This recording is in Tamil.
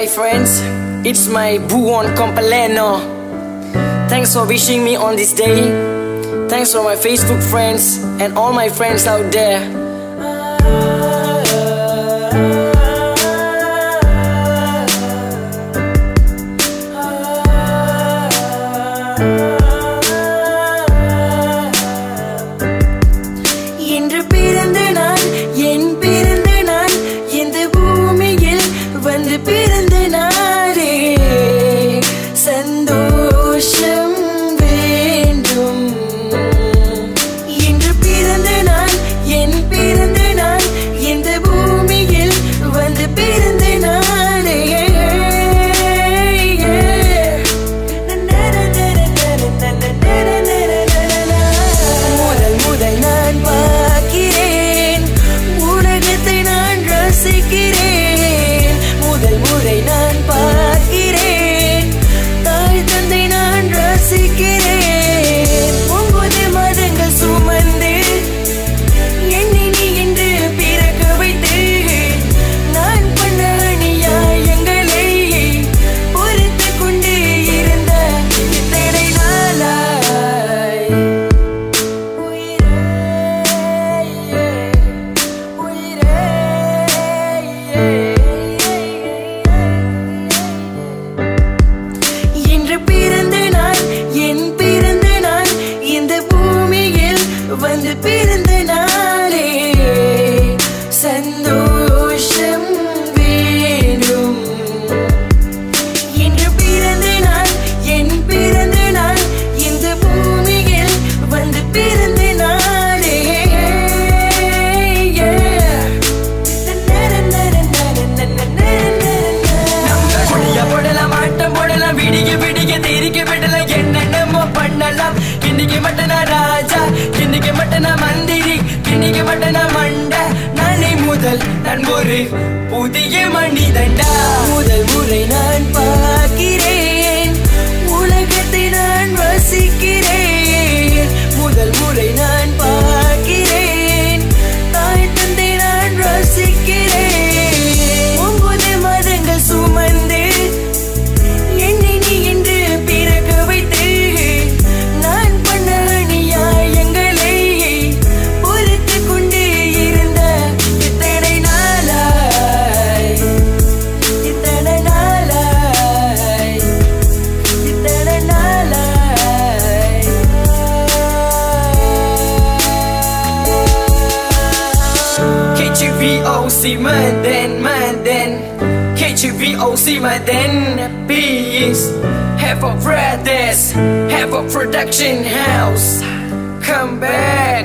Hi friends, it's my Buon Compleanno. Thanks for wishing me on this day. Thanks for my Facebook friends and all my friends out there. இன்று பிறந்த நாள் என் பிறந்த நாள் இந்த பூமியில் வந்து பிறந்த நாளே சந்தோஷம் வேண்டும். இன்று பிறந்த நாள் என் பிறந்த நாள் இந்த பூமியில் வந்து பிறந்த நாளே முதல் நான் பார்க்கிறேன் உலகத்தை நான் ரசிக்கிறேன். முதல் முறை நான் பார்க்கிறேன் தாய் தந்தை நான் ரசிக்கிறேன். 9 மாதங்கள் சுமந்து என்னை நீ என்று பிறக்க வைத்து நான் பண்ண அநியாயங்களை பொறுத்து கொண்டு இருந்த இத்தனை நாளாய் இன்று பிறந்த நாள் என் பிறந்த நாள் இந்த பூமியில் வந்து பிறந்த நாளே சந்தோஷம் வேணும். இன்று பிறந்த நாள் என் பிறந்த நாள் இந்த பூமியில் வந்து பிறந்த நாளே போடலாம் ஆட்டம் போடலாம் விடிக்க விடிக்க தெரிக்க விடலாம் என்னென்னமோ பண்ணலாம். இன்னைக்கு மட்டும் நான் ராஜா, இன்னைக்கு மட்டும் நான் மந்திரி, இன்னைக்கு மட்டும் நான் மண்டை. நாளை முதல் நான் ஒரு புதிய மனிதன்டா. முதல் முறை நான் பார்க்கிறேன் உலகத்தை நான் வசிக்கிறேன். முதல் முறை நான் பார்க்கிறேன் தாய் தந்தை நான் ரசிக்கிறேன். 9 மாதங்கள் சுமந்து என்னை நீ என்று பிறக்க வைத்து நான் பண்ண அநியாயங்களை பொறுத்து கொண்டு இருந்த இத்தனை நாளாய் இத்தனை நாளாய் இத்தனை நாளாய் KGVOC Maden KGVOC Maden Peace. Have a brothers, have a production house. Come back.